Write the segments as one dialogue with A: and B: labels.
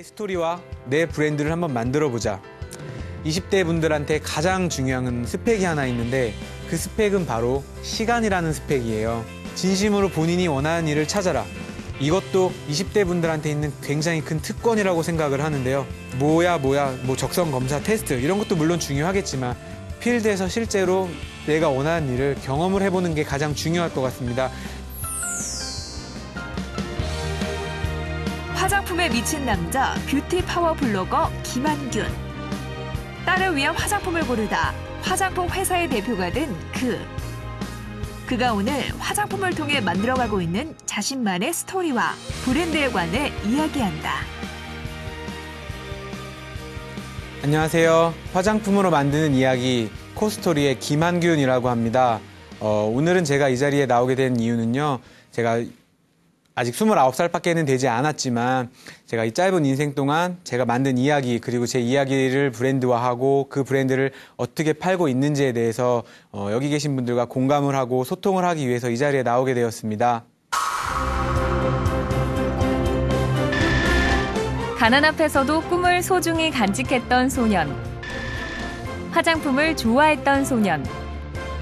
A: 내 스토리와 내 브랜드를 한번 만들어보자. 20대 분들한테 가장 중요한 스펙이 하나 있는데 그 스펙은 바로 시간이라는 스펙이에요. 진심으로 본인이 원하는 일을 찾아라. 이것도 20대 분들한테 있는 굉장히 큰 특권이라고 생각을 하는데요. 뭐 적성 검사 테스트 이런 것도 물론 중요하겠지만 필드에서 실제로 내가 원하는 일을 경험을 해보는 게 가장 중요할 것 같습니다.
B: 화장품에 미친 남자 뷰티 파워 블로거 김한균. 딸을 위한 화장품을 고르다 화장품 회사의 대표가 된 그가 오늘 화장품을 통해 만들어가고 있는 자신만의 스토리와 브랜드에 관해 이야기한다.
A: 안녕하세요. 화장품으로 만드는 이야기 코스토리의 김한균이라고 합니다. 오늘은 제가 이 자리에 나오게 된 이유는요. 제가 아직 29살밖에는 되지 않았지만 제가 이 짧은 인생 동안 제가 만든 이야기 그리고 제 이야기를 브랜드화하고 그 브랜드를 어떻게 팔고 있는지에 대해서 여기 계신 분들과 공감을 하고 소통을 하기 위해서 이 자리에 나오게 되었습니다.
C: 가난 앞에서도 꿈을 소중히 간직했던 소년. 화장품을 좋아했던 소년.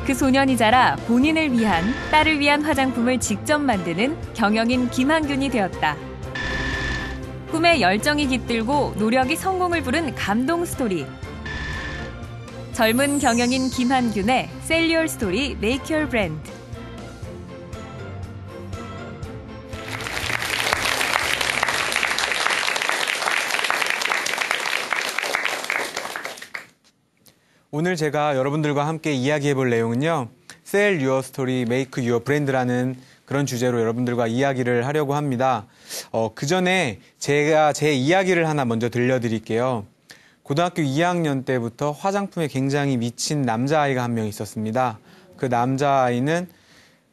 C: 그 소년이 자라 본인을 위한, 딸을 위한 화장품을 직접 만드는 경영인 김한균이 되었다. 꿈에 열정이 깃들고 노력이 성공을 부른 감동 스토리. 젊은 경영인 김한균의 Sell Your Story, Make Your Brand.
A: 오늘 제가 여러분들과 함께 이야기해 볼 내용은요. Sell Your Story, Make Your Brand라는 그런 주제로 여러분들과 이야기를 하려고 합니다. 그 전에 제가 제 이야기를 하나 먼저 들려드릴게요. 고등학교 2학년 때부터 화장품에 굉장히 미친 남자아이가 한 명 있었습니다. 그 남자아이는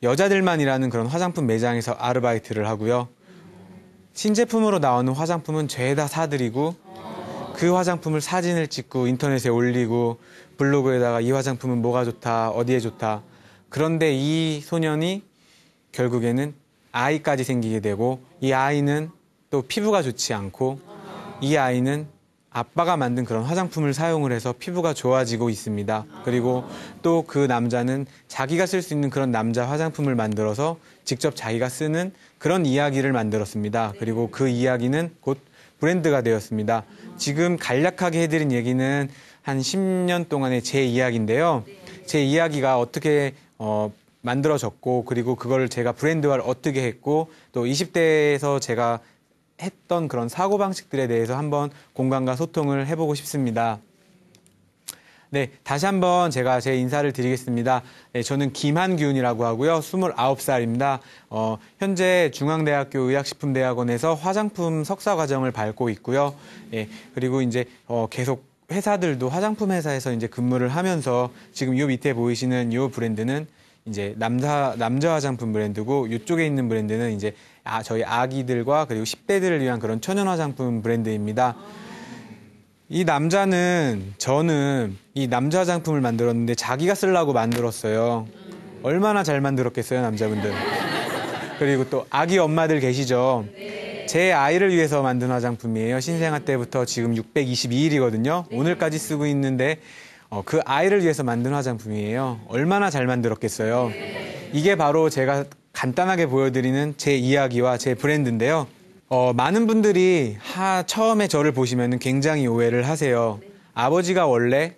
A: 여자들만 일하는 그런 화장품 매장에서 아르바이트를 하고요. 신제품으로 나오는 화장품은 죄다 사들이고 그 화장품을 사진을 찍고 인터넷에 올리고 블로그에다가 이 화장품은 뭐가 좋다, 어디에 좋다. 그런데 이 소년이 결국에는 아이까지 생기게 되고 이 아이는 또 피부가 좋지 않고 이 아이는 아빠가 만든 그런 화장품을 사용을 해서 피부가 좋아지고 있습니다. 그리고 또 그 남자는 자기가 쓸 수 있는 그런 남자 화장품을 만들어서 직접 자기가 쓰는 그런 이야기를 만들었습니다. 그리고 그 이야기는 곧 브랜드가 되었습니다. 지금 간략하게 해드린 얘기는 한 10년 동안의 제 이야기인데요. 제 이야기가 어떻게 만들어졌고 그리고 그걸 제가 브랜드화를 어떻게 했고 또 20대에서 제가 했던 그런 사고방식들에 대해서 한번 공감과 소통을 해보고 싶습니다. 네, 다시 한번 제가 제 인사를 드리겠습니다. 네, 저는 김한균이라고 하고요. 29살입니다. 현재 중앙대학교 의학식품대학원에서 화장품 석사 과정을 밟고 있고요. 예, 그리고 이제 계속 회사들도 화장품 회사에서 이제 근무를 하면서 지금 요 밑에 보이시는 요 브랜드는 이제 남자 화장품 브랜드고 이쪽에 있는 브랜드는 이제 저희 아기들과 그리고 10대들을 위한 그런 천연 화장품 브랜드입니다. 이 남자는 저는 이 남자 화장품을 만들었는데 자기가 쓰려고 만들었어요. 얼마나 잘 만들었겠어요, 남자분들. 그리고 또 아기 엄마들 계시죠? 제 아이를 위해서 만든 화장품이에요. 신생아 때부터 지금 622일이거든요. 오늘까지 쓰고 있는데 그 아이를 위해서 만든 화장품이에요. 얼마나 잘 만들었겠어요. 이게 바로 제가 간단하게 보여드리는 제 이야기와 제 브랜드인데요. 많은 분들이 처음에 저를 보시면 굉장히 오해를 하세요. 아버지가 원래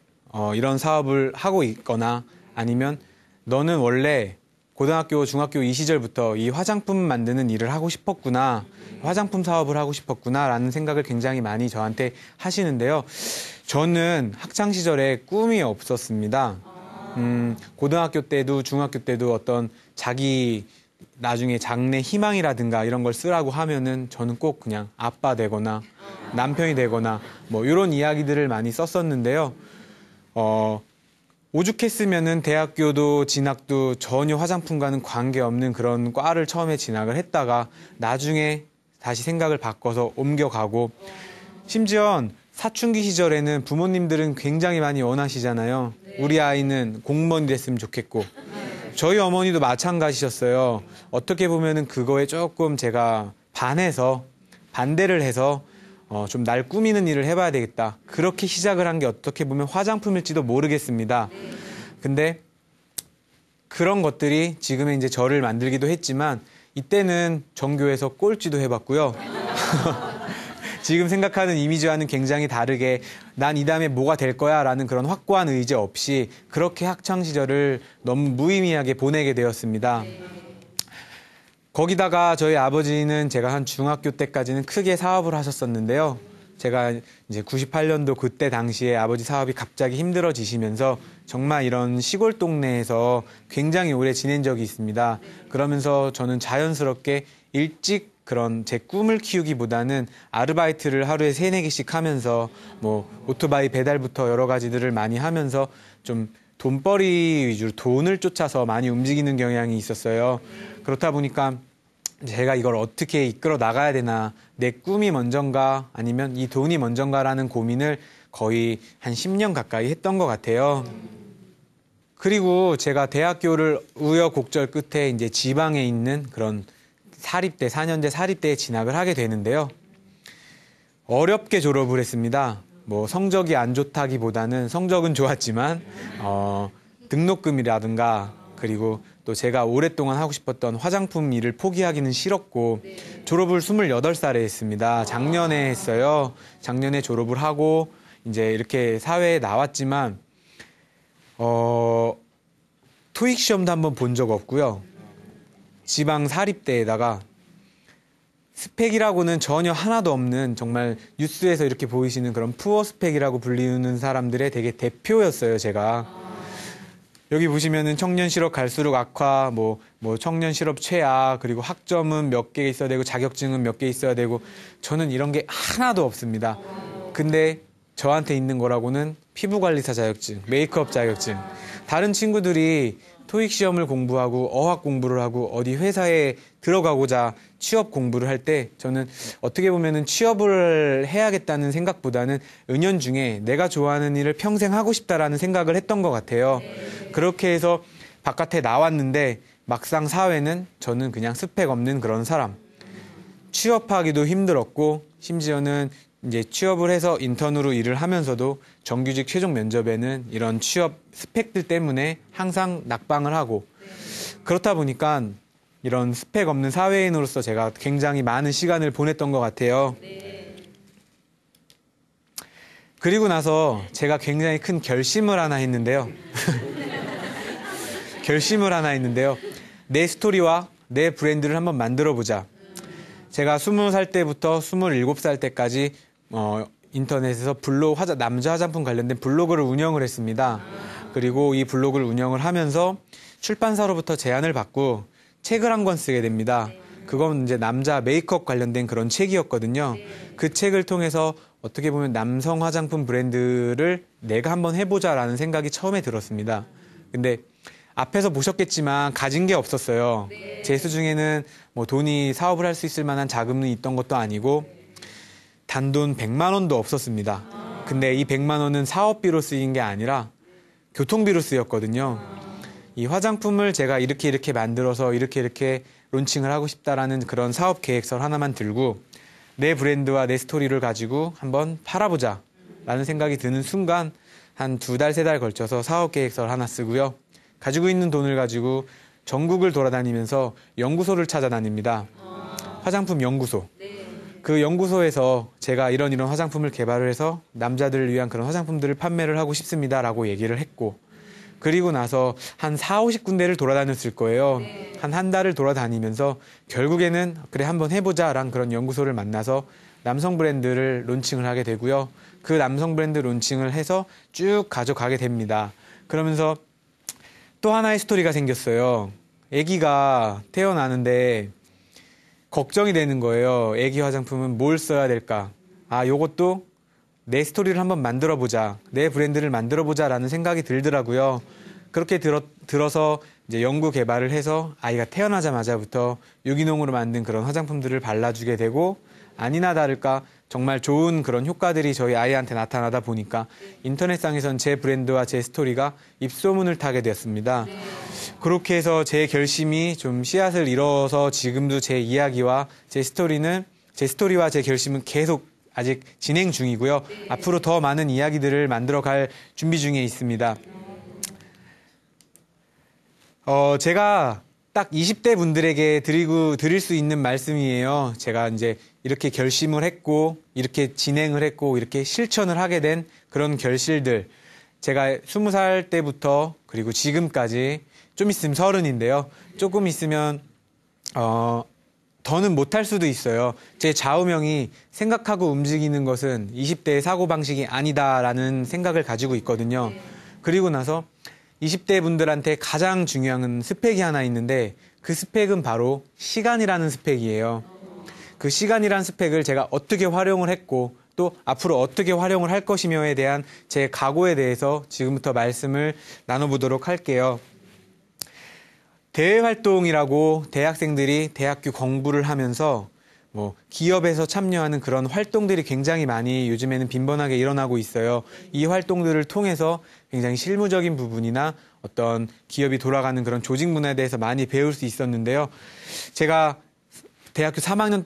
A: 이런 사업을 하고 있거나 아니면 너는 원래 고등학교, 중학교 이 시절부터 이 화장품 만드는 일을 하고 싶었구나. 화장품 사업을 하고 싶었구나 라는 생각을 굉장히 많이 저한테 하시는데요. 저는 학창 시절에 꿈이 없었습니다. 고등학교 때도 중학교 때도 어떤 자기 나중에 장래 희망이라든가 이런 걸 쓰라고 하면은 저는 꼭 그냥 아빠 되거나 남편이 되거나 뭐 이런 이야기들을 많이 썼었는데요. 오죽했으면은 대학교도 진학도 전혀 화장품과는 관계없는 그런 과를 처음에 진학을 했다가 나중에 다시 생각을 바꿔서 옮겨가고 심지어 사춘기 시절에는 부모님들은 굉장히 많이 원하시잖아요. 우리 아이는 공무원이 됐으면 좋겠고 저희 어머니도 마찬가지셨어요. 어떻게 보면은 그거에 조금 제가 반대를 해서 좀 날 꾸미는 일을 해봐야 되겠다. 그렇게 시작을 한 게 어떻게 보면 화장품일지도 모르겠습니다. 근데 그런 것들이 지금의 이제 저를 만들기도 했지만 이때는 전교에서 꼴찌도 해봤고요. 지금 생각하는 이미지와는 굉장히 다르게 난 이 다음에 뭐가 될 거야 라는 그런 확고한 의지 없이 그렇게 학창 시절을 너무 무의미하게 보내게 되었습니다. 거기다가 저희 아버지는 제가 한 중학교 때까지는 크게 사업을 하셨었는데요. 제가 이제 98년도 그때 당시에 아버지 사업이 갑자기 힘들어지시면서 정말 이런 시골 동네에서 굉장히 오래 지낸 적이 있습니다. 그러면서 저는 자연스럽게 일찍 그런 제 꿈을 키우기보다는 아르바이트를 하루에 3-4개씩 하면서 뭐 오토바이 배달부터 여러 가지들을 많이 하면서 좀 돈벌이 위주로 돈을 쫓아서 많이 움직이는 경향이 있었어요. 그렇다 보니까 제가 이걸 어떻게 이끌어 나가야 되나, 내 꿈이 먼저인가 아니면 이 돈이 먼저인가라는 고민을 거의 한 10년 가까이 했던 것 같아요. 그리고 제가 대학교를 우여곡절 끝에 이제 지방에 있는 그런 사립대, 4년제 사립대에 진학을 하게 되는데요. 어렵게 졸업을 했습니다. 뭐 성적이 안 좋다기보다는 성적은 좋았지만 등록금이라든가 그리고 또 제가 오랫동안 하고 싶었던 화장품 일을 포기하기는 싫었고 졸업을 28살에 했습니다. 작년에 했어요. 작년에 졸업을 하고 이제 이렇게 사회에 나왔지만 토익 시험도 한번 본 적 없고요. 지방 사립대에다가 스펙이라고는 전혀 하나도 없는 정말 뉴스에서 이렇게 보이시는 그런 푸어 스펙이라고 불리는 사람들의 되게 대표였어요, 제가. 여기 보시면은 청년 실업 갈수록 악화, 뭐 청년 실업 최악, 그리고 학점은 몇 개 있어야 되고 자격증은 몇 개 있어야 되고 저는 이런 게 하나도 없습니다. 근데 저한테 있는 거라고는 피부관리사 자격증, 메이크업 자격증. 다른 친구들이 토익 시험을 공부하고 어학 공부를 하고 어디 회사에 들어가고자 취업 공부를 할 때 저는 어떻게 보면은 취업을 해야겠다는 생각보다는 은연중에 내가 좋아하는 일을 평생 하고 싶다라는 생각을 했던 것 같아요. 그렇게 해서 바깥에 나왔는데 막상 사회는 저는 그냥 스펙 없는 그런 사람. 취업하기도 힘들었고 심지어는 이제 취업을 해서 인턴으로 일을 하면서도 정규직 최종 면접에는 이런 취업 스펙들 때문에 항상 낙방을 하고 그렇다 보니까 이런 스펙 없는 사회인으로서 제가 굉장히 많은 시간을 보냈던 것 같아요. 그리고 나서 제가 굉장히 큰 결심을 하나 했는데요. 내 스토리와 내 브랜드를 한번 만들어보자. 제가 20살 때부터 27살 때까지 인터넷에서 남자 화장품 관련된 블로그를 운영을 했습니다. 그리고 이 블로그를 운영을 하면서 출판사로부터 제안을 받고 책을 한 권 쓰게 됩니다. 그건 이제 남자 메이크업 관련된 그런 책이었거든요. 그 책을 통해서 어떻게 보면 남성 화장품 브랜드를 내가 한번 해보자라는 생각이 처음에 들었습니다. 근데 앞에서 보셨겠지만 가진 게 없었어요. 제 수중에는 뭐 돈이 사업을 할 수 있을 만한 자금이 있던 것도 아니고 단돈 100만 원도 없었습니다. 근데 이 100만 원은 사업비로 쓰인 게 아니라 교통비로 쓰였거든요. 이 화장품을 제가 이렇게 만들어서 이렇게 론칭을 하고 싶다라는 그런 사업 계획서 하나만 들고 내 브랜드와 내 스토리를 가지고 한번 팔아보자 라는 생각이 드는 순간 한 2달, 3달 걸쳐서 사업 계획서를 하나 쓰고요. 가지고 있는 돈을 가지고 전국을 돌아다니면서 연구소를 찾아다닙니다. 화장품 연구소. 그 연구소에서 제가 이런 화장품을 개발을 해서 남자들을 위한 그런 화장품들을 판매를 하고 싶습니다라고 얘기를 했고 그리고 나서 한 40-50군데를 돌아다녔을 거예요. 한 달을 돌아다니면서 결국에는 그래 한번 해보자라는 그런 연구소를 만나서 남성 브랜드를 론칭을 하게 되고요. 그 남성 브랜드 론칭을 해서 쭉 가져가게 됩니다. 그러면서 또 하나의 스토리가 생겼어요. 아기가 태어나는데 걱정이 되는 거예요. 아기 화장품은 뭘 써야 될까? 요것도 내 스토리를 한번 만들어보자. 내 브랜드를 만들어보자라는 생각이 들더라고요. 그렇게 들어서 이제 연구 개발을 해서 아이가 태어나자마자부터 유기농으로 만든 그런 화장품들을 발라주게 되고 아니나 다를까 정말 좋은 그런 효과들이 저희 아이한테 나타나다 보니까 인터넷상에선 제 브랜드와 제 스토리가 입소문을 타게 되었습니다. 그렇게 해서 제 결심이 좀 씨앗을 이뤄서 지금도 제 이야기와 제 스토리와 제 결심은 계속 아직 진행 중이고요. 앞으로 더 많은 이야기들을 만들어 갈 준비 중에 있습니다. 제가 딱 20대 분들에게 드릴 수 있는 말씀이에요. 제가 이제 이렇게 결심을 했고, 이렇게 진행을 했고, 이렇게 실천을 하게 된 그런 결실들. 제가 20살 때부터 그리고 지금까지 좀 있으면 30인데요. 조금 있으면, 더는 못할 수도 있어요. 제 좌우명이 생각하고 움직이는 것은 20대의 사고방식이 아니다라는 생각을 가지고 있거든요. 그리고 나서 20대 분들한테 가장 중요한 스펙이 하나 있는데 그 스펙은 바로 시간이라는 스펙이에요. 그 시간이라는 스펙을 제가 어떻게 활용을 했고 또 앞으로 어떻게 활용을 할 것이며에 대한 제 각오에 대해서 지금부터 말씀을 나눠보도록 할게요. 대외활동이라고 대학생들이 대학교 공부를 하면서 기업에서 참여하는 그런 활동들이 굉장히 많이 요즘에는 빈번하게 일어나고 있어요. 이 활동들을 통해서 굉장히 실무적인 부분이나 어떤 기업이 돌아가는 그런 조직 문화에 대해서 많이 배울 수 있었는데요. 제가 대학교 3학년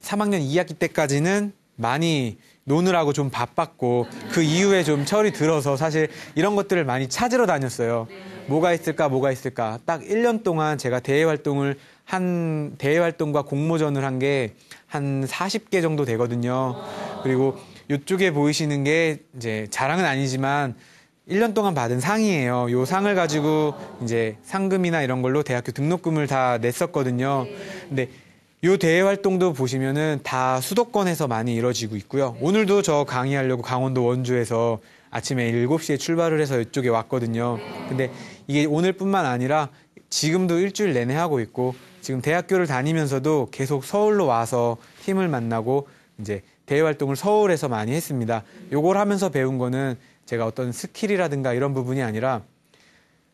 A: 2학기 때까지는 많이 노느라고 좀 바빴고 그 이후에 좀 철이 들어서 사실 이런 것들을 많이 찾으러 다녔어요. 뭐가 있을까. 딱 1년 동안 제가 대외활동과 공모전을 한 게 한 40개 정도 되거든요. 그리고 이쪽에 보이시는 게 이제 자랑은 아니지만 1년 동안 받은 상이에요. 요 상을 가지고 이제 상금이나 이런 걸로 대학교 등록금을 다 냈었거든요. 근데 요 대외 활동도 보시면은 다 수도권에서 많이 이루어지고 있고요. 오늘도 저 강의하려고 강원도 원주에서 아침에 7시에 출발을 해서 이쪽에 왔거든요. 근데 이게 오늘뿐만 아니라 지금도 일주일 내내 하고 있고 지금 대학교를 다니면서도 계속 서울로 와서 팀을 만나고 이제 대외 활동을 서울에서 많이 했습니다. 요걸 하면서 배운 거는 제가 어떤 스킬이라든가 이런 부분이 아니라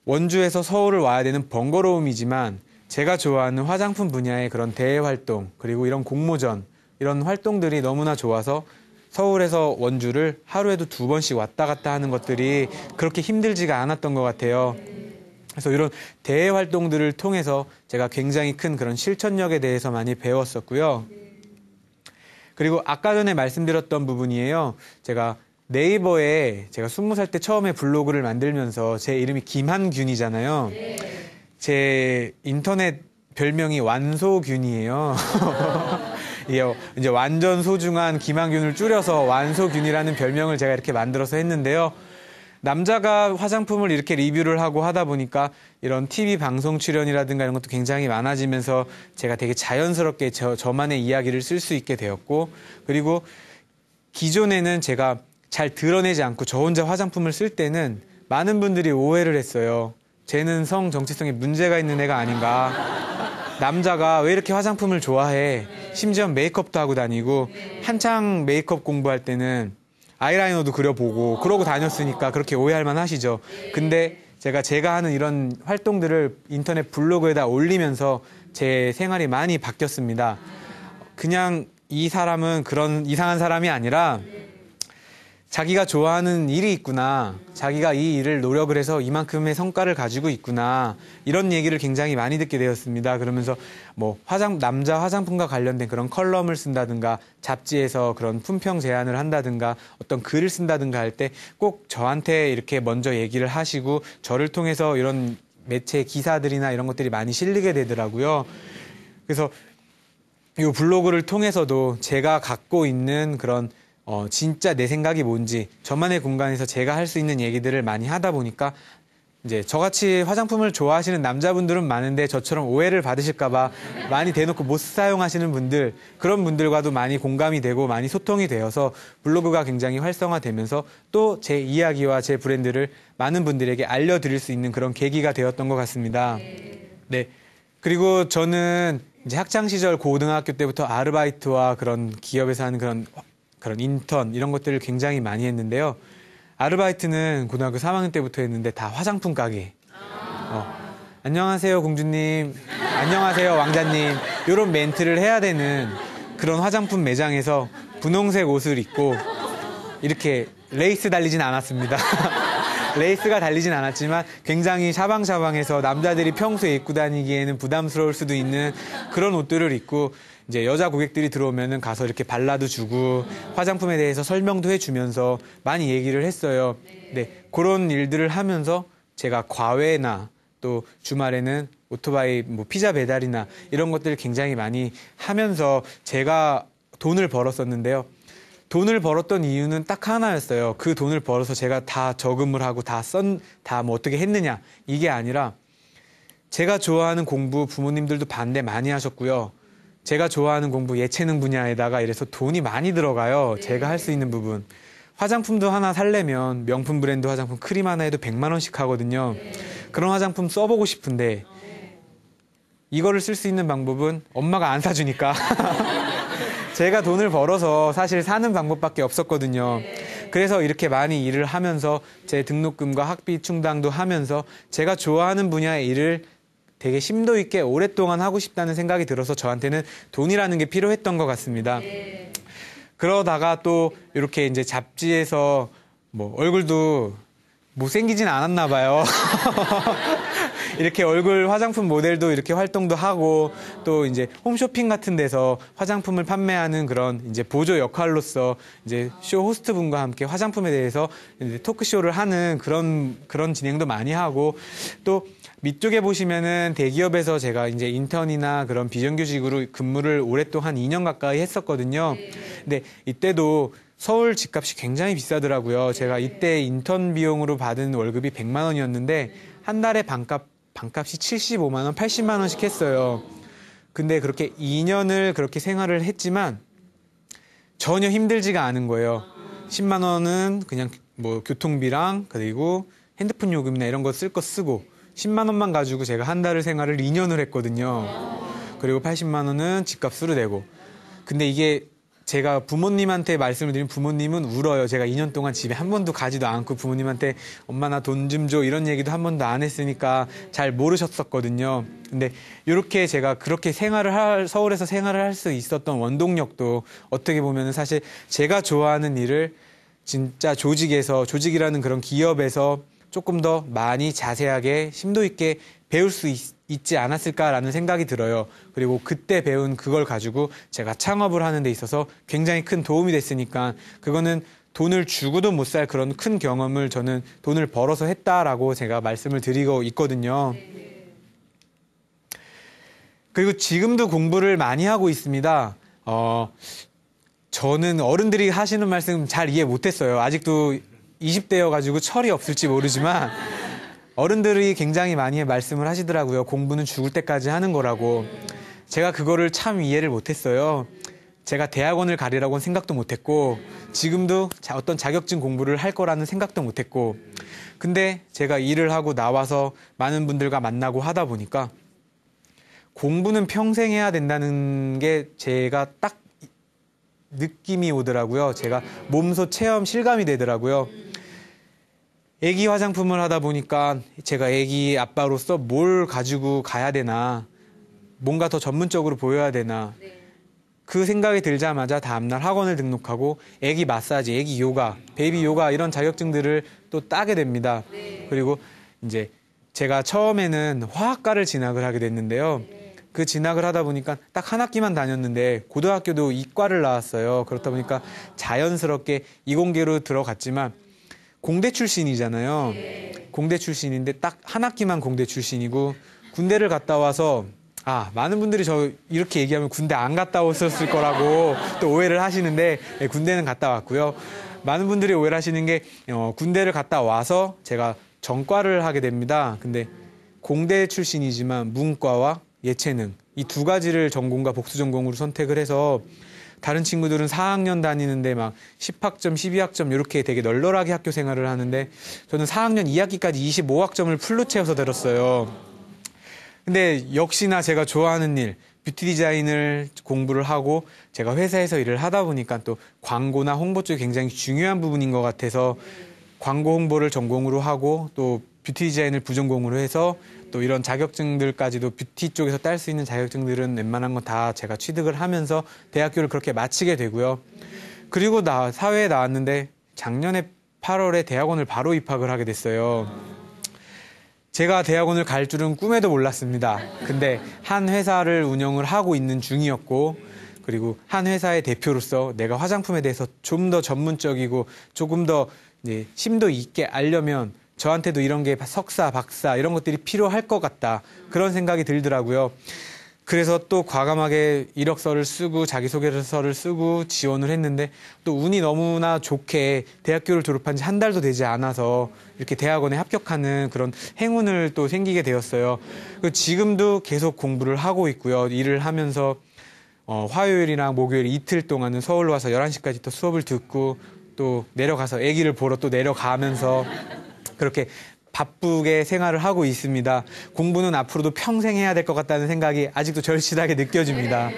A: 원주에서 서울을 와야 되는 번거로움이지만 제가 좋아하는 화장품 분야의 그런 대외 활동 그리고 이런 공모전 이런 활동들이 너무나 좋아서 서울에서 원주를 하루에도 2번씩 왔다 갔다 하는 것들이 그렇게 힘들지가 않았던 것 같아요. 그래서 이런 대외 활동들을 통해서 제가 굉장히 큰 그런 실천력에 대해서 많이 배웠었고요. 그리고 아까 전에 말씀드렸던 부분이에요. 제가 네이버에 제가 20살 때 처음에 블로그를 만들면서 제 이름이 김한균이잖아요. 제 인터넷 별명이 완소균이에요. 이제 완전 소중한 김한균을 줄여서 완소균이라는 별명을 제가 이렇게 만들어서 했는데요. 남자가 화장품을 이렇게 리뷰를 하고 하다 보니까 이런 TV 방송 출연이라든가 이런 것도 굉장히 많아지면서 제가 되게 자연스럽게 저만의 이야기를 쓸 수 있게 되었고 그리고 기존에는 제가 잘 드러내지 않고 저 혼자 화장품을 쓸 때는 많은 분들이 오해를 했어요. 쟤는 성 정체성에 문제가 있는 애가 아닌가. 남자가 왜 이렇게 화장품을 좋아해. 심지어 메이크업도 하고 다니고 한창 메이크업 공부할 때는 아이라이너도 그려보고 그러고 다녔으니까 그렇게 오해할 만하시죠. 근데 제가 하는 이런 활동들을 인터넷 블로그에다 올리면서 제 생활이 많이 바뀌었습니다. 그냥 이 사람은 그런 이상한 사람이 아니라 자기가 좋아하는 일이 있구나. 자기가 이 일을 노력을 해서 이만큼의 성과를 가지고 있구나. 이런 얘기를 굉장히 많이 듣게 되었습니다. 그러면서 남자 화장품과 관련된 그런 컬럼을 쓴다든가 잡지에서 그런 품평 제안을 한다든가 어떤 글을 쓴다든가 할 때 꼭 저한테 이렇게 먼저 얘기를 하시고 저를 통해서 이런 매체 기사들이나 이런 것들이 많이 실리게 되더라고요. 그래서 이 블로그를 통해서도 제가 갖고 있는 그런 진짜 내 생각이 뭔지 저만의 공간에서 제가 할 수 있는 얘기들을 많이 하다 보니까 이제 저같이 화장품을 좋아하시는 남자분들은 많은데 저처럼 오해를 받으실까봐 많이 대놓고 못 사용하시는 분들 그런 분들과도 많이 공감이 되고 많이 소통이 되어서 블로그가 굉장히 활성화되면서 또 제 이야기와 제 브랜드를 많은 분들에게 알려드릴 수 있는 그런 계기가 되었던 것 같습니다. 네. 그리고 저는 이제 학창 시절 고등학교 때부터 아르바이트와 그런 기업에서 하는 그런 인턴 이런 것들을 굉장히 많이 했는데요. 아르바이트는 고등학교 3학년 때부터 했는데 다 화장품 가게. 안녕하세요 공주님, 안녕하세요 왕자님 이런 멘트를 해야 되는 그런 화장품 매장에서 분홍색 옷을 입고 이렇게 레이스 달리진 않았습니다. 레이스가 달리진 않았지만 굉장히 샤방샤방해서 남자들이 평소에 입고 다니기에는 부담스러울 수도 있는 그런 옷들을 입고 이제 여자 고객들이 들어오면은 가서 이렇게 발라도 주고 화장품에 대해서 설명도 해주면서 많이 얘기를 했어요. 네, 그런 일들을 하면서 제가 과외나 또 주말에는 오토바이 뭐 피자 배달이나 이런 것들을 굉장히 많이 하면서 제가 돈을 벌었었는데요. 돈을 벌었던 이유는 딱 하나였어요. 그 돈을 벌어서 제가 다 저금을 하고 다 뭐 어떻게 했느냐. 이게 아니라 제가 좋아하는 공부 부모님들도 반대 많이 하셨고요. 제가 좋아하는 공부 예체능 분야에다가 이래서 돈이 많이 들어가요. 제가 할 수 있는 부분. 화장품도 하나 살려면 명품 브랜드 화장품 크림 하나에도 100만 원씩 하거든요. 그런 화장품 써보고 싶은데 이거를 쓸 수 있는 방법은 엄마가 안 사주니까 제가 돈을 벌어서 사실 사는 방법밖에 없었거든요. 그래서 이렇게 많이 일을 하면서 제 등록금과 학비 충당도 하면서 제가 좋아하는 분야의 일을 되게 심도 있게 오랫동안 하고 싶다는 생각이 들어서 저한테는 돈이라는 게 필요했던 것 같습니다. 그러다가 또 이렇게 이제 잡지에서 뭐 얼굴도 못생기진 않았나 봐요. 이렇게 얼굴 화장품 모델도 이렇게 활동도 하고 또 이제 홈쇼핑 같은 데서 화장품을 판매하는 그런 이제 보조 역할로서 이제 쇼 호스트 분과 함께 화장품에 대해서 이제 토크쇼를 하는 그런 진행도 많이 하고 또 밑쪽에 보시면은 대기업에서 제가 이제 인턴이나 그런 비정규직으로 근무를 오랫동안 2년 가까이 했었거든요. 근데 이때도 서울 집값이 굉장히 비싸더라고요. 제가 이때 인턴 비용으로 받은 월급이 100만 원이었는데 한 달에 반값이 75만 원, 80만 원씩 했어요. 근데 그렇게 2년을 그렇게 생활을 했지만 전혀 힘들지가 않은 거예요. 10만 원은 그냥 뭐 교통비랑 그리고 핸드폰 요금이나 이런 거 쓸 거 쓰고 10만 원만 가지고 제가 한 달을 생활을 2년을 했거든요. 그리고 80만 원은 집값으로 내고. 근데 이게 제가 부모님한테 말씀을 드리면 부모님은 울어요. 제가 2년 동안 집에 한 번도 가지도 않고 부모님한테 엄마 나 돈 좀 줘 이런 얘기도 한 번도 안 했으니까 잘 모르셨었거든요. 근데 이렇게 제가 그렇게 서울에서 생활을 할 수 있었던 원동력도 어떻게 보면 사실 제가 좋아하는 일을 진짜 조직이라는 그런 기업에서 조금 더 많이 자세하게 심도 있게 배울 수 있지 않았을까라는 생각이 들어요. 그리고 그때 배운 그걸 가지고 제가 창업을 하는 데 있어서 굉장히 큰 도움이 됐으니까 그거는 돈을 주고도 못 살 그런 큰 경험을 저는 돈을 벌어서 했다라고 제가 말씀을 드리고 있거든요. 그리고 지금도 공부를 많이 하고 있습니다. 저는 어른들이 하시는 말씀 잘 이해 못했어요. 아직도 20대여가지고 철이 없을지 모르지만 어른들이 굉장히 많이 말씀을 하시더라고요. 공부는 죽을 때까지 하는 거라고. 제가 그거를 참 이해를 못했어요. 제가 대학원을 가리라고는 생각도 못했고 지금도 어떤 자격증 공부를 할 거라는 생각도 못했고 근데 제가 일을 하고 나와서 많은 분들과 만나고 하다 보니까 공부는 평생 해야 된다는 게 제가 딱 느낌이 오더라고요. 제가 몸소 체험 실감이 되더라고요. 애기 화장품을 하다 보니까 제가 애기 아빠로서 뭘 가지고 가야 되나 뭔가 더 전문적으로 보여야 되나 그 생각이 들자마자 다음날 학원을 등록하고 애기 마사지, 애기 요가, 베이비 요가 이런 자격증들을 또 따게 됩니다. 그리고 이제 제가 처음에는 화학과를 진학을 하게 됐는데요. 그 진학을 하다 보니까 딱 한 학기만 다녔는데 고등학교도 이과를 나왔어요. 그렇다 보니까 자연스럽게 이공계로 들어갔지만 공대 출신이잖아요. 공대 출신인데 딱 한 학기만 공대 출신이고 군대를 갔다 와서 많은 분들이 저 이렇게 얘기하면 군대 안 갔다 오셨을 거라고 또 오해를 하시는데 군대는 갔다 왔고요. 많은 분들이 오해를 하시는 게 군대를 갔다 와서 제가 전과를 하게 됩니다. 근데 공대 출신이지만 문과와 예체능 이 두 가지를 전공과 복수 전공으로 선택을 해서 다른 친구들은 4학년 다니는데 막 10학점, 12학점 이렇게 되게 널널하게 학교 생활을 하는데 저는 4학년 2학기까지 25학점을 풀로 채워서 들었어요. 근데 역시나 제가 좋아하는 일, 뷰티 디자인을 공부를 하고 제가 회사에서 일을 하다 보니까 또 광고나 홍보 쪽이 굉장히 중요한 부분인 것 같아서 광고 홍보를 전공으로 하고 또 뷰티 디자인을 부전공으로 해서 또 이런 자격증들까지도 뷰티 쪽에서 딸 수 있는 자격증들은 웬만한 건 다 제가 취득을 하면서 대학교를 그렇게 마치게 되고요. 그리고 사회에 나왔는데 작년에 8월에 대학원을 바로 입학을 하게 됐어요. 제가 대학원을 갈 줄은 꿈에도 몰랐습니다. 근데 한 회사를 운영을 하고 있는 중이었고, 그리고 한 회사의 대표로서 내가 화장품에 대해서 좀 더 전문적이고 조금 더 이제 심도 있게 알려면 저한테도 이런 게 석사, 박사 이런 것들이 필요할 것 같다. 그런 생각이 들더라고요. 그래서 또 과감하게 이력서를 쓰고 자기소개서를 쓰고 지원을 했는데 또 운이 너무나 좋게 대학교를 졸업한 지 한 달도 되지 않아서 이렇게 대학원에 합격하는 그런 행운을 또 생기게 되었어요. 지금도 계속 공부를 하고 있고요. 일을 하면서 화요일이랑 목요일 이틀 동안은 서울로 와서 11시까지 또 수업을 듣고 또 내려가서 아기를 보러 또 내려가면서 그렇게 바쁘게 생활을 하고 있습니다. 공부는 앞으로도 평생 해야 될 것 같다는 생각이 아직도 절실하게 느껴집니다.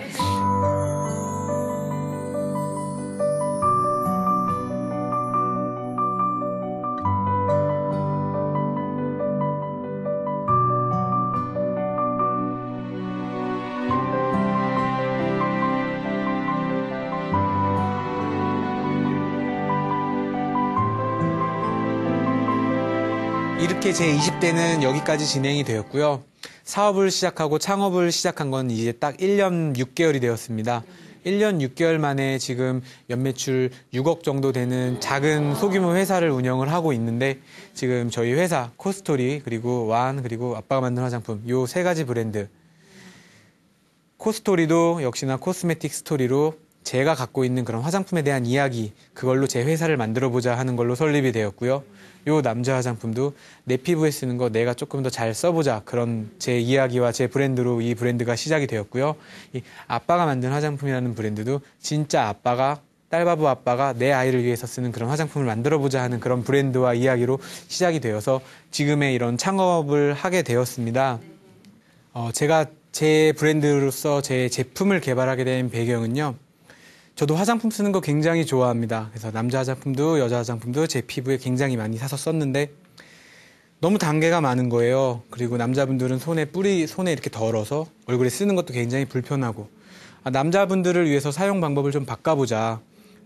A: 이렇게 제 20대는 여기까지 진행이 되었고요. 사업을 시작하고 창업을 시작한 건 이제 딱 1년 6개월이 되었습니다. 1년 6개월 만에 지금 연매출 6억 정도 되는 작은 소규모 회사를 운영을 하고 있는데 지금 저희 회사 코스토리 그리고 완 그리고 아빠가 만든 화장품 요 세 가지 브랜드 코스토리도 역시나 코스메틱 스토리로 제가 갖고 있는 그런 화장품에 대한 이야기 그걸로 제 회사를 만들어보자 하는 걸로 설립이 되었고요. 요 남자 화장품도 내 피부에 쓰는 거 내가 조금 더 잘 써보자 그런 제 이야기와 제 브랜드로 이 브랜드가 시작이 되었고요. 이 아빠가 만든 화장품이라는 브랜드도 진짜 아빠가 딸바보 아빠가 내 아이를 위해서 쓰는 그런 화장품을 만들어보자 하는 그런 브랜드와 이야기로 시작이 되어서 지금의 이런 창업을 하게 되었습니다. 제가 제 브랜드로서 제 제품을 개발하게 된 배경은요. 저도 화장품 쓰는 거 굉장히 좋아합니다. 그래서 남자 화장품도 여자 화장품도 제 피부에 굉장히 많이 사서 썼는데 너무 단계가 많은 거예요. 그리고 남자분들은 손에 이렇게 덜어서 얼굴에 쓰는 것도 굉장히 불편하고 남자분들을 위해서 사용 방법을 좀 바꿔보자.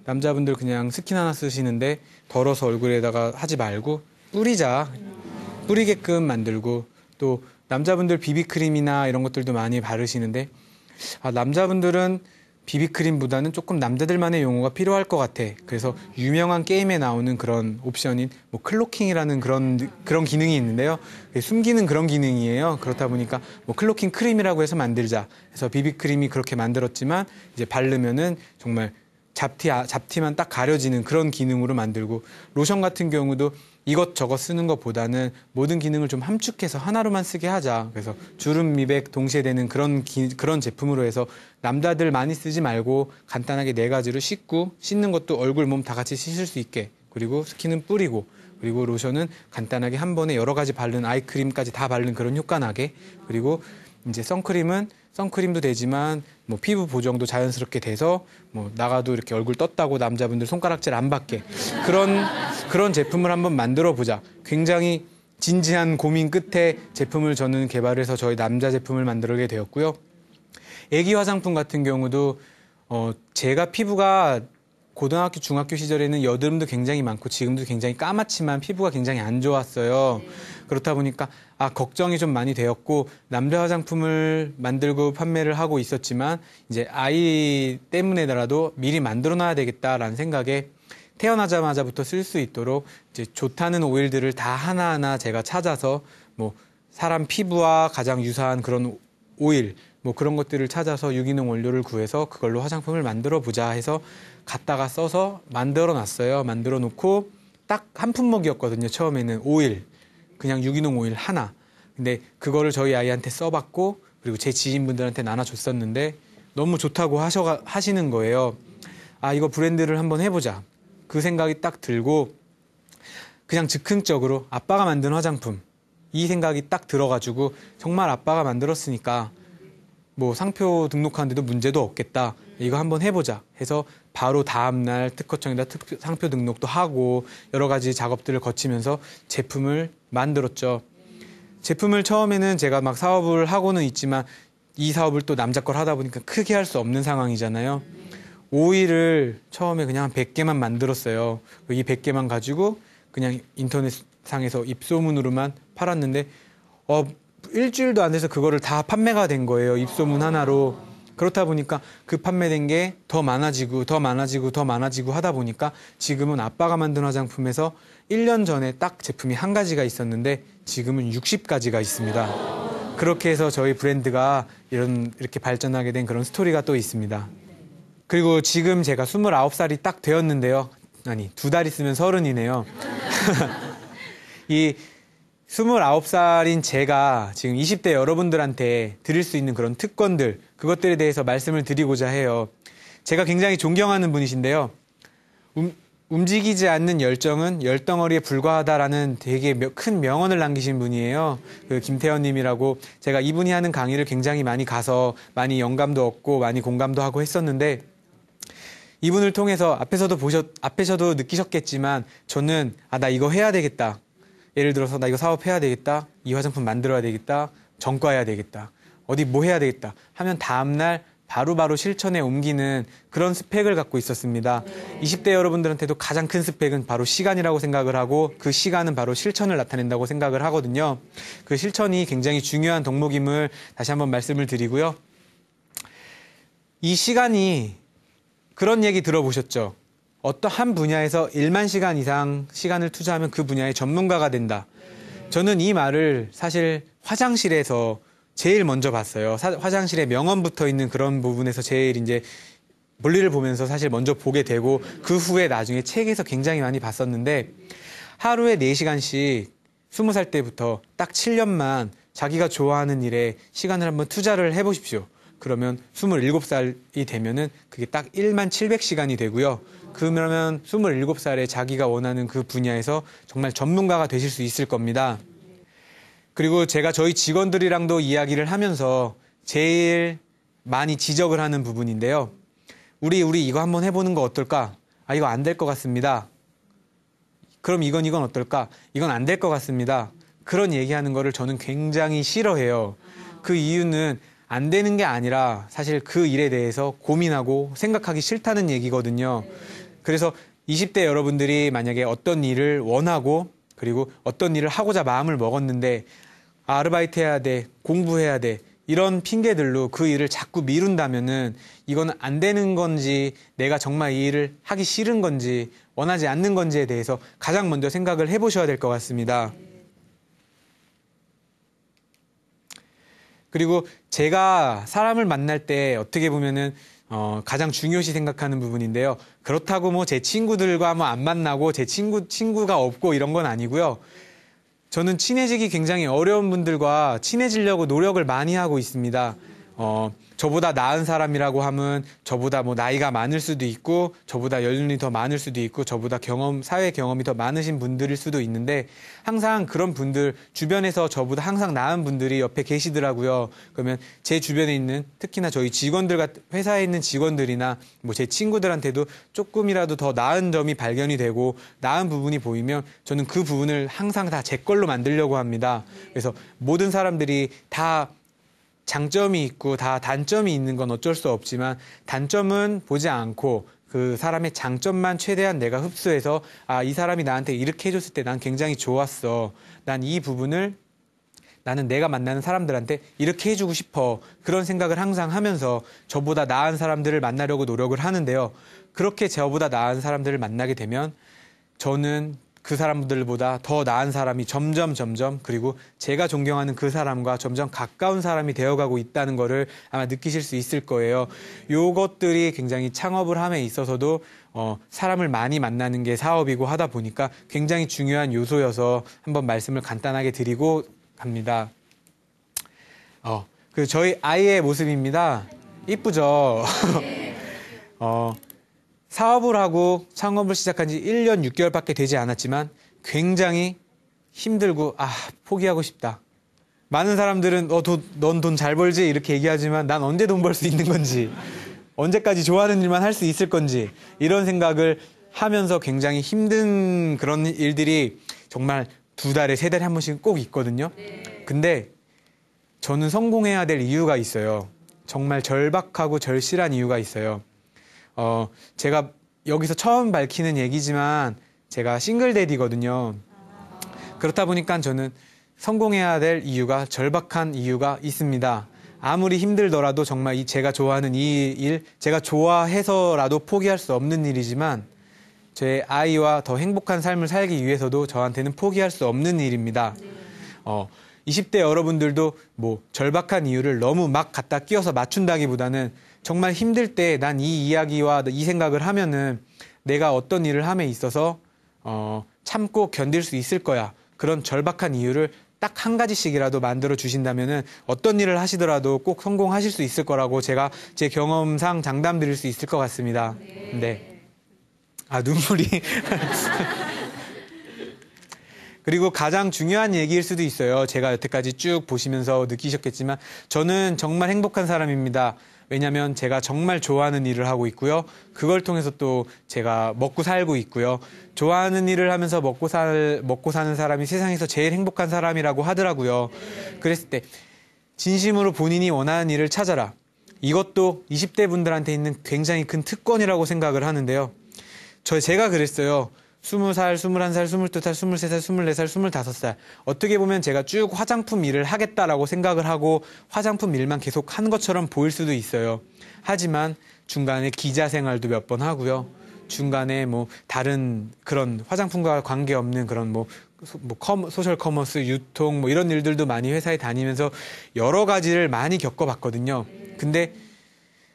A: 남자분들 그냥 스킨 하나 쓰시는데 덜어서 얼굴에다가 하지 말고 뿌리자. 뿌리게끔 만들고 또 남자분들 비비크림이나 이런 것들도 많이 바르시는데 남자분들은 비비크림보다는 조금 남자들만의 용어가 필요할 것 같아. 그래서 유명한 게임에 나오는 그런 옵션인 뭐 클로킹이라는 그런 기능이 있는데요. 숨기는 그런 기능이에요. 그렇다 보니까 뭐 클로킹 크림이라고 해서 만들자. 그래서 비비크림이 그렇게 만들었지만 이제 바르면은 정말 잡티만 딱 가려지는 그런 기능으로 만들고 로션 같은 경우도 이것저것 쓰는 것보다는 모든 기능을 좀 함축해서 하나로만 쓰게 하자. 그래서 주름 미백 동시에 되는 그런 제품으로 해서 남자들 많이 쓰지 말고 간단하게 4가지로 씻는 것도 얼굴 몸 다 같이 씻을 수 있게 그리고 스킨은 뿌리고 그리고 로션은 간단하게 한 번에 여러 가지 바른 아이크림까지 다 바른 그런 효과 나게 그리고 이제 선크림도 되지만 뭐 피부 보정도 자연스럽게 돼서 뭐 나가도 이렇게 얼굴 떴다고 남자분들 손가락질 안 받게 그런 제품을 한번 만들어 보자. 굉장히 진지한 고민 끝에 제품을 저는 개발해서 저희 남자 제품을 만들게 되었고요. 애기 화장품 같은 경우도 제가 피부가 고등학교, 중학교 시절에는 여드름도 굉장히 많고 지금도 굉장히 까맣지만 피부가 굉장히 안 좋았어요. 그렇다 보니까 걱정이 좀 많이 되었고 남자 화장품을 만들고 판매를 하고 있었지만 이제 아이 때문에라도 미리 만들어 놔야 되겠다라는 생각에 태어나자마자부터 쓸 수 있도록 이제 좋다는 오일들을 다 하나하나 제가 찾아서 뭐 사람 피부와 가장 유사한 그런 오일 뭐 그런 것들을 찾아서 유기농 원료를 구해서 그걸로 화장품을 만들어 보자 해서 갖다가 써서 만들어 놨어요. 만들어 놓고 딱 한 품목이었거든요. 처음에는 오일. 그냥 유기농 오일 하나. 근데 그거를 저희 아이한테 써봤고 그리고 제 지인분들한테 나눠줬었는데 너무 좋다고 하시는 거예요. 이거 브랜드를 한번 해보자. 그 생각이 딱 들고 그냥 즉흥적으로 아빠가 만든 화장품 이 생각이 딱 들어가지고 정말 아빠가 만들었으니까 뭐 상표 등록하는데도 문제도 없겠다. 이거 한번 해보자 해서 바로 다음날 특허청에다 상표 등록도 하고 여러 가지 작업들을 거치면서 제품을 만들었죠. 제품을 처음에는 제가 막 사업을 하고는 있지만 이 사업을 또 남자 걸 하다 보니까 크게 할 수 없는 상황이잖아요. 오일을 처음에 그냥 한 100개만 만들었어요. 이 100개만 가지고 그냥 인터넷상에서 입소문으로만 팔았는데 일주일도 안 돼서 그거를 다 판매가 된 거예요. 입소문 하나로. 그렇다 보니까 그 판매된 게 더 많아지고 더 많아지고 더 많아지고 하다 보니까 지금은 아빠가 만든 화장품에서 1년 전에 딱 제품이 한 가지가 있었는데 지금은 60가지가 있습니다. 그렇게 해서 저희 브랜드가 이렇게 발전하게 된 그런 스토리가 또 있습니다. 그리고 지금 제가 29살이 딱 되었는데요. 아니, 2달 있으면 30이네요. 이 29살인 제가 지금 20대 여러분들한테 드릴 수 있는 그런 특권들, 그것들에 대해서 말씀을 드리고자 해요. 제가 굉장히 존경하는 분이신데요. 움직이지 않는 열정은 열덩어리에 불과하다라는 되게 큰 명언을 남기신 분이에요. 그 김태현 님이라고. 제가 이분이 하는 강의를 굉장히 많이 가서 많이 영감도 얻고 많이 공감도 하고 했었는데, 이분을 통해서 앞에서도 느끼셨겠지만 저는 나 이거 해야 되겠다. 예를 들어서 나 이거 사업해야 되겠다. 이 화장품 만들어야 되겠다. 전과해야 되겠다. 어디 뭐 해야 되겠다. 하면 다음날 바로바로 실천에 옮기는 그런 스펙을 갖고 있었습니다. 20대 여러분들한테도 가장 큰 스펙은 바로 시간이라고 생각을 하고 그 시간은 바로 실천을 나타낸다고 생각을 하거든요. 그 실천이 굉장히 중요한 덕목임을 다시 한번 말씀을 드리고요. 이 시간이 그런 얘기 들어보셨죠? 어떠한 분야에서 1만 시간 이상 시간을 투자하면 그 분야의 전문가가 된다. 저는 이 말을 사실 화장실에서 제일 먼저 봤어요. 화장실에 명언 붙어 있는 그런 부분에서 제일 이제 볼일을 보면서 사실 먼저 보게 되고 그 후에 나중에 책에서 굉장히 많이 봤었는데 하루에 4시간씩 20살 때부터 딱 7년만 자기가 좋아하는 일에 시간을 한번 투자를 해보십시오. 그러면 27살이 되면은 그게 딱 1만 700시간이 되고요. 그러면 27살에 자기가 원하는 그 분야에서 정말 전문가가 되실 수 있을 겁니다. 그리고 제가 저희 직원들이랑도 이야기를 하면서 제일 많이 지적을 하는 부분인데요. 우리 이거 한번 해보는 거 어떨까? 이거 안 될 것 같습니다. 그럼 이건 어떨까? 이건 안 될 것 같습니다. 그런 얘기하는 거를 저는 굉장히 싫어해요. 그 이유는 안 되는 게 아니라 사실 그 일에 대해서 고민하고 생각하기 싫다는 얘기거든요. 그래서 20대 여러분들이 만약에 어떤 일을 원하고 그리고 어떤 일을 하고자 마음을 먹었는데 아르바이트 해야 돼, 공부해야 돼 이런 핑계들로 그 일을 자꾸 미룬다면은 이거는 안 되는 건지 내가 정말 이 일을 하기 싫은 건지 원하지 않는 건지에 대해서 가장 먼저 생각을 해보셔야 될 것 같습니다. 그리고 제가 사람을 만날 때 어떻게 보면은 가장 중요시 생각하는 부분인데요. 그렇다고 뭐 제 친구들과 뭐 안 만나고 제 친구가 없고 이런 건 아니고요. 저는 친해지기 굉장히 어려운 분들과 친해지려고 노력을 많이 하고 있습니다. 저보다 나은 사람이라고 하면 저보다 뭐 나이가 많을 수도 있고 저보다 연륜이 더 많을 수도 있고 저보다 사회 경험이 더 많으신 분들일 수도 있는데 항상 그런 분들 주변에서 저보다 항상 나은 분들이 옆에 계시더라고요. 그러면 제 주변에 있는 특히나 저희 회사에 있는 직원들이나 뭐 제 친구들한테도 조금이라도 더 나은 점이 발견이 되고 나은 부분이 보이면 저는 그 부분을 항상 다 제 걸로 만들려고 합니다. 그래서 모든 사람들이 다 장점이 있고 다 단점이 있는 건 어쩔 수 없지만 단점은 보지 않고 그 사람의 장점만 최대한 내가 흡수해서 이 사람이 나한테 이렇게 해줬을 때 난 굉장히 좋았어. 난 이 부분을 나는 내가 만나는 사람들한테 이렇게 해주고 싶어. 그런 생각을 항상 하면서 저보다 나은 사람들을 만나려고 노력을 하는데요. 그렇게 저보다 나은 사람들을 만나게 되면 저는 그 사람들보다 더 나은 사람이 점점 그리고 제가 존경하는 그 사람과 점점 가까운 사람이 되어가고 있다는 거를 아마 느끼실 수 있을 거예요. 요것들이 굉장히 창업을 함에 있어서도 사람을 많이 만나는 게 사업이고 하다 보니까 굉장히 중요한 요소여서 한번 말씀을 간단하게 드리고 갑니다. 그 저희 아이의 모습입니다. 이쁘죠? 사업을 하고 창업을 시작한 지 1년 6개월밖에 되지 않았지만 굉장히 힘들고 포기하고 싶다. 많은 사람들은 넌 돈 잘 벌지 이렇게 얘기하지만 난 언제 돈 벌 수 있는 건지 언제까지 좋아하는 일만 할 수 있을 건지 이런 생각을 하면서 굉장히 힘든 그런 일들이 정말 2달에 3달에 한 번씩 꼭 있거든요. 근데 저는 성공해야 될 이유가 있어요. 정말 절박하고 절실한 이유가 있어요. 제가 여기서 처음 밝히는 얘기지만 제가 싱글데디거든요. 그렇다 보니까 저는 성공해야 될 이유가 절박한 이유가 있습니다. 아무리 힘들더라도 정말 제가 좋아하는 이 일, 제가 좋아해서라도 포기할 수 없는 일이지만 제 아이와 더 행복한 삶을 살기 위해서도 저한테는 포기할 수 없는 일입니다. 20대 여러분들도 뭐 절박한 이유를 너무 막 갖다 끼워서 맞춘다기보다는 정말 힘들 때 난 이 이야기와 이 생각을 하면은 내가 어떤 일을 함에 있어서 참고 견딜 수 있을 거야. 그런 절박한 이유를 딱 한 가지씩이라도 만들어 주신다면은 어떤 일을 하시더라도 꼭 성공하실 수 있을 거라고 제가 제 경험상 장담 드릴 수 있을 것 같습니다. 네. 아, 눈물이. 그리고 가장 중요한 얘기일 수도 있어요. 제가 여태까지 쭉 보시면서 느끼셨겠지만 저는 정말 행복한 사람입니다. 왜냐하면 제가 정말 좋아하는 일을 하고 있고요. 그걸 통해서 또 제가 먹고 살고 있고요. 좋아하는 일을 하면서 먹고 사는 사람이 세상에서 제일 행복한 사람이라고 하더라고요. 그랬을 때 진심으로 본인이 원하는 일을 찾아라. 이것도 20대 분들한테 있는 굉장히 큰 특권이라고 생각을 하는데요. 제가 그랬어요. 20살, 21살, 22살, 23살, 24살, 25살. 어떻게 보면 제가 쭉 화장품 일을 하겠다라고 생각을 하고 화장품 일만 계속 한 것처럼 보일 수도 있어요. 하지만 중간에 기자 생활도 몇 번 하고요. 중간에 뭐 다른 그런 화장품과 관계없는 그런 소셜 커머스, 유통 뭐 이런 일들도 많이 회사에 다니면서 여러 가지를 많이 겪어봤거든요. 근데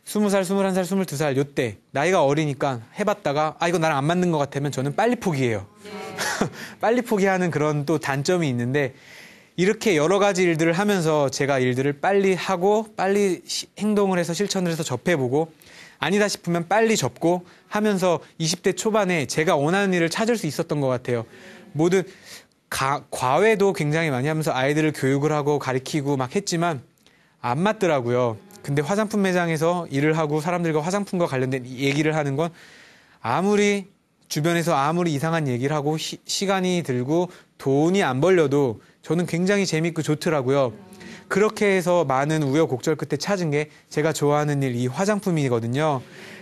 A: 20살, 21살, 22살 요때 나이가 어리니까 해봤다가 이거 나랑 안 맞는 것 같으면 저는 빨리 포기해요. 빨리 포기하는 그런 또 단점이 있는데 이렇게 여러 가지 일들을 하면서 제가 일들을 빨리 하고 빨리 행동을 해서 실천을 해서 접해보고 아니다 싶으면 빨리 접고 하면서 20대 초반에 제가 원하는 일을 찾을 수 있었던 것 같아요. 모든 과외도 굉장히 많이 하면서 아이들을 교육을 하고 가르치고 막 했지만 안 맞더라고요. 근데 화장품 매장에서 일을 하고 사람들과 화장품과 관련된 얘기를 하는 건 주변에서 아무리 이상한 얘기를 하고 시간이 들고 돈이 안 벌려도 저는 굉장히 재밌고 좋더라고요. 그렇게 해서 많은 우여곡절 끝에 찾은 게 제가 좋아하는 일, 이 화장품이거든요.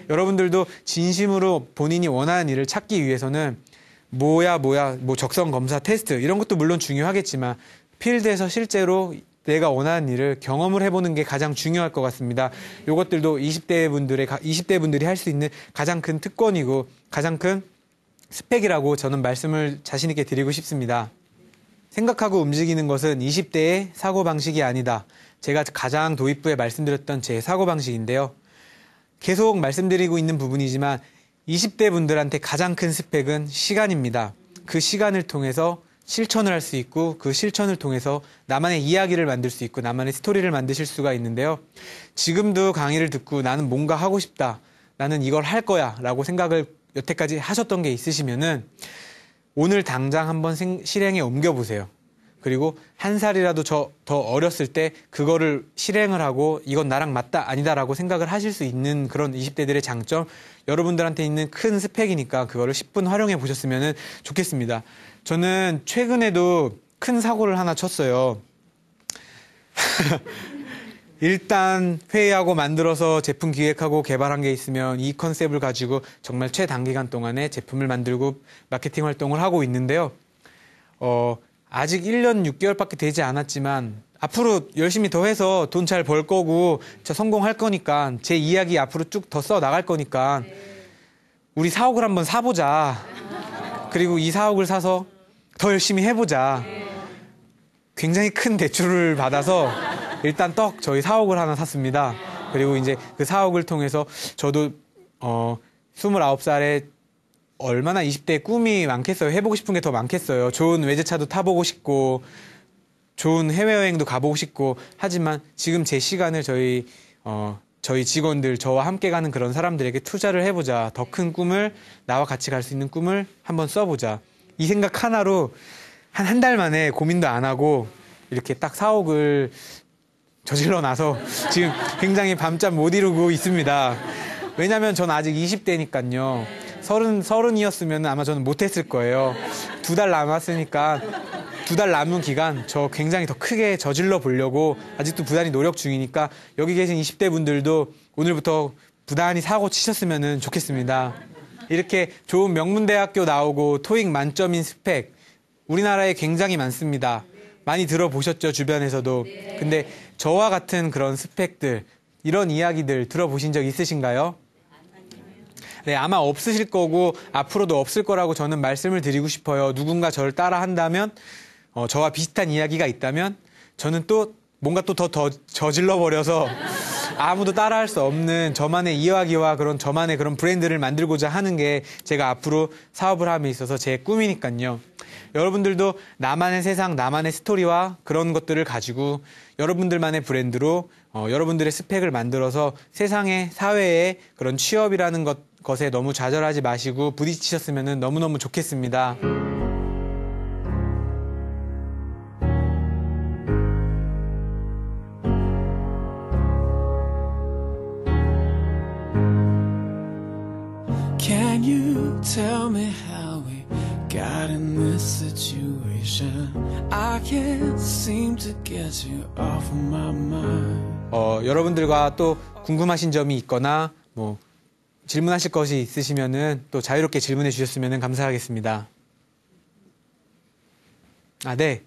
A: 여러분들도 진심으로 본인이 원하는 일을 찾기 위해서는 뭐 적성 검사 테스트 이런 것도 물론 중요하겠지만 필드에서 실제로 내가 원하는 일을 경험을 해보는 게 가장 중요할 것 같습니다. 이것들도 20대 분들이 할 수 있는 가장 큰 특권이고 가장 큰 스펙이라고 저는 말씀을 자신 있게 드리고 싶습니다. 생각하고 움직이는 것은 20대의 사고방식이 아니다. 제가 가장 도입부에 말씀드렸던 제 사고방식인데요. 계속 말씀드리고 있는 부분이지만 20대 분들한테 가장 큰 스펙은 시간입니다. 그 시간을 통해서 실천을 할 수 있고 그 실천을 통해서 나만의 이야기를 만들 수 있고 나만의 스토리를 만드실 수가 있는데요. 지금도 강의를 듣고 나는 뭔가 하고 싶다. 나는 이걸 할 거야 라고 생각을 여태까지 하셨던 게 있으시면은 오늘 당장 한번 실행에 옮겨보세요. 그리고 한 살이라도 더 어렸을 때 그거를 실행을 하고 이건 나랑 맞다 아니다라고 생각을 하실 수 있는 그런 20대들의 장점, 여러분들한테 있는 큰 스펙이니까 그거를 10분 활용해 보셨으면 좋겠습니다. 저는 최근에도 큰 사고를 하나 쳤어요. 일단 회의하고 만들어서 제품 기획하고 개발한 게 있으면 이 컨셉을 가지고 정말 최단기간 동안에 제품을 만들고 마케팅 활동을 하고 있는데요. 아직 1년 6개월밖에 되지 않았지만 앞으로 열심히 더 해서 돈 잘 벌 거고 저 성공할 거니까 제 이야기 앞으로 쭉 더 써 나갈 거니까 우리 사옥을 한번 사보자. 그리고 이 사옥을 사서 더 열심히 해보자. 굉장히 큰 대출을 받아서 일단 저희 사옥을 하나 샀습니다. 그리고 이제 그 사옥을 통해서 저도 29살에 얼마나 20대에 꿈이 많겠어요. 해보고 싶은 게 더 많겠어요. 좋은 외제차도 타보고 싶고 좋은 해외여행도 가보고 싶고 하지만 지금 제 시간을 저희 직원들, 저와 함께 가는 그런 사람들에게 투자를 해보자. 더 큰 꿈을, 나와 같이 갈 수 있는 꿈을 한번 써보자. 이 생각 하나로 한 달 만에 고민도 안 하고 이렇게 딱 사옥을 저질러 놔서 지금 굉장히 밤잠 못 이루고 있습니다. 왜냐면 전 아직 20대니까요. 30이었으면 아마 저는 못했을 거예요. 2달 남았으니까 2달 남은 기간 저 굉장히 더 크게 저질러 보려고 아직도 부단히 노력 중이니까 여기 계신 20대 분들도 오늘부터 부단히 사고 치셨으면 좋겠습니다. 이렇게 좋은 명문대학교 나오고 토익 만점인 스펙 우리나라에 굉장히 많습니다. 많이 들어보셨죠, 주변에서도. 근데 저와 같은 그런 스펙들, 이런 이야기들 들어보신 적 있으신가요? 네, 아마 없으실 거고 앞으로도 없을 거라고 저는 말씀을 드리고 싶어요. 누군가 저를 따라 한다면, 저와 비슷한 이야기가 있다면 저는 또 뭔가 또 더 저질러 버려서 아무도 따라할 수 없는 저만의 이야기와 그런 저만의 그런 브랜드를 만들고자 하는 게 제가 앞으로 사업을 함에 있어서 제 꿈이니까요. 여러분들도 나만의 세상, 나만의 스토리와 그런 것들을 가지고 여러분들만의 브랜드로 여러분들의 스펙을 만들어서 세상에, 사회에 그런 취업이라는 것에 너무 좌절하지 마시고 부딪히셨으면 너무너무 좋겠습니다.
D: Can you tell me how we got in this situation? I can't seem to get you off of my mind.
A: 여러분들과 또 궁금하신 점이 있거나 뭐 질문하실 것이 있으시면은 또 자유롭게 질문해 주셨으면 감사하겠습니다. 네.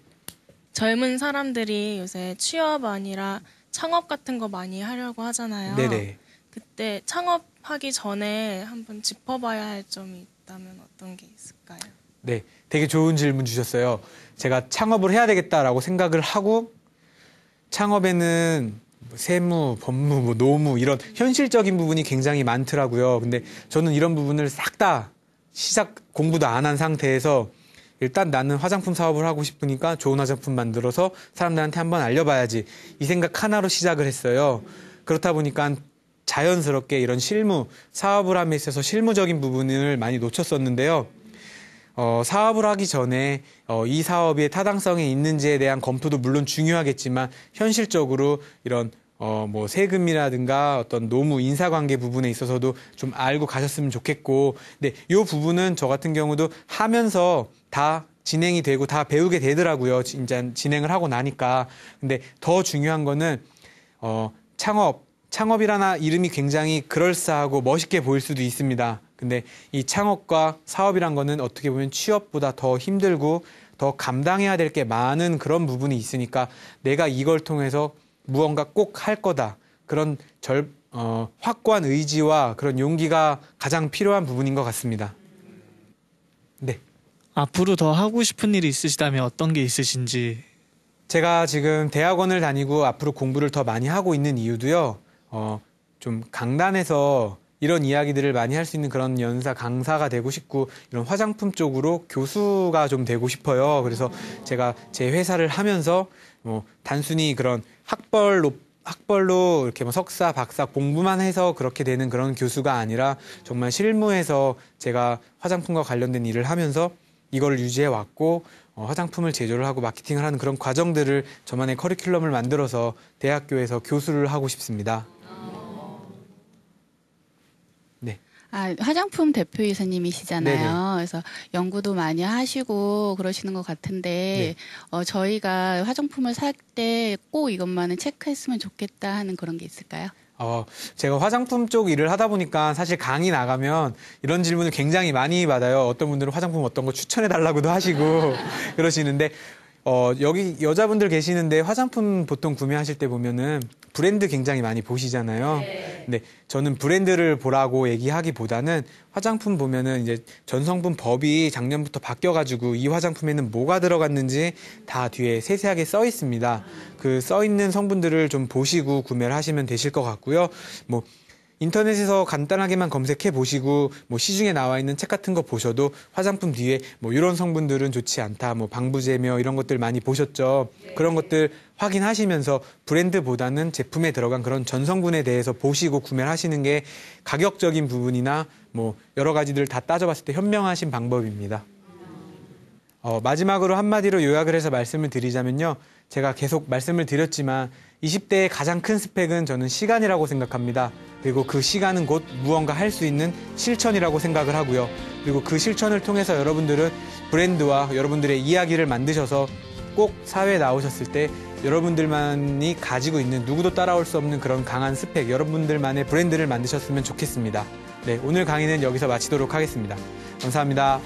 E: 젊은 사람들이 요새 취업 아니라 창업 같은 거 많이 하려고 하잖아요.
A: 네네.
E: 그때 창업하기 전에 한번 짚어봐야 할 점이 있다면 어떤 게 있을까요?
A: 네, 되게 좋은 질문 주셨어요. 제가 창업을 해야 되겠다라고 생각을 하고 창업에는 세무, 법무, 노무 이런 현실적인 부분이 굉장히 많더라고요. 근데 저는 이런 부분을 싹 다 공부도 안 한 상태에서 일단 나는 화장품 사업을 하고 싶으니까 좋은 화장품 만들어서 사람들한테 한번 알려봐야지. 이 생각 하나로 시작을 했어요. 그렇다 보니까 자연스럽게 이런 사업을 함에 있어서 실무적인 부분을 많이 놓쳤었는데요. 사업을 하기 전에 이 사업의 타당성이 있는지에 대한 검토도 물론 중요하겠지만 현실적으로 이런 뭐 세금이라든가 어떤 노무 인사관계 부분에 있어서도 좀 알고 가셨으면 좋겠고, 근데 이 부분은 저 같은 경우도 하면서 다 진행이 되고 다 배우게 되더라고요. 진짜 진행을 하고 나니까. 근데 더 중요한 거는 창업이라는 이름이 굉장히 그럴싸하고 멋있게 보일 수도 있습니다. 근데 이 창업과 사업이란 거는 어떻게 보면 취업보다 더 힘들고 더 감당해야 될 게 많은 그런 부분이 있으니까 내가 이걸 통해서 무언가 꼭 할 거다. 그런 확고한 의지와 그런 용기가 가장 필요한 부분인 것 같습니다. 네.
F: 앞으로 더 하고 싶은 일이 있으시다면 어떤 게 있으신지.
A: 제가 지금 대학원을 다니고 앞으로 공부를 더 많이 하고 있는 이유도요. 좀 강단에서 이런 이야기들을 많이 할 수 있는 그런 연사 강사가 되고 싶고 이런 화장품 쪽으로 교수가 좀 되고 싶어요. 그래서 제가 제 회사를 하면서 단순히 그런 학벌로 이렇게 뭐 석사, 박사 공부만 해서 그렇게 되는 그런 교수가 아니라 정말 실무에서 제가 화장품과 관련된 일을 하면서 이걸 유지해 왔고 화장품을 제조를 하고 마케팅을 하는 그런 과정들을 저만의 커리큘럼을 만들어서 대학교에서 교수를 하고 싶습니다. 네.
G: 화장품 대표이사님이시잖아요.
A: 네네.
G: 그래서 연구도 많이 하시고 그러시는 것 같은데 저희가 화장품을 살 때 꼭 이것만은 체크했으면 좋겠다 하는 그런 게 있을까요?
A: 제가 화장품 쪽 일을 하다 보니까 사실 강의 나가면 이런 질문을 굉장히 많이 받아요. 어떤 분들은 화장품 어떤 거 추천해달라고도 하시고 그러시는데 여기 여자분들 계시는데 화장품 보통 구매하실 때 보면은 브랜드 굉장히 많이 보시잖아요. 근데 저는 브랜드를 보라고 얘기하기보다는 화장품 보면은 이제 전성분 법이 작년부터 바뀌어가지고 이 화장품에는 뭐가 들어갔는지 다 뒤에 세세하게 써 있습니다. 그 써 있는 성분들을 좀 보시고 구매를 하시면 되실 것 같고요. 뭐 인터넷에서 간단하게만 검색해 보시고 뭐 시중에 나와 있는 책 같은 거 보셔도 화장품 뒤에 뭐 이런 성분들은 좋지 않다, 뭐 방부제며 이런 것들 많이 보셨죠. 그런 것들 확인하시면서 브랜드보다는 제품에 들어간 그런 전성분에 대해서 보시고 구매를 하시는 게 가격적인 부분이나 뭐 여러 가지들 다 따져봤을 때 현명하신 방법입니다. 마지막으로 한마디로 요약을 해서 말씀을 드리자면요. 제가 계속 말씀을 드렸지만 20대의 가장 큰 스펙은 저는 시간이라고 생각합니다. 그리고 그 시간은 곧 무언가 할 수 있는 실천이라고 생각을 하고요. 그리고 그 실천을 통해서 여러분들은 브랜드와 여러분들의 이야기를 만드셔서 꼭 사회에 나오셨을 때 여러분들만이 가지고 있는 누구도 따라올 수 없는 그런 강한 스펙, 여러분들만의 브랜드를 만드셨으면 좋겠습니다. 네, 오늘 강의는 여기서 마치도록 하겠습니다. 감사합니다.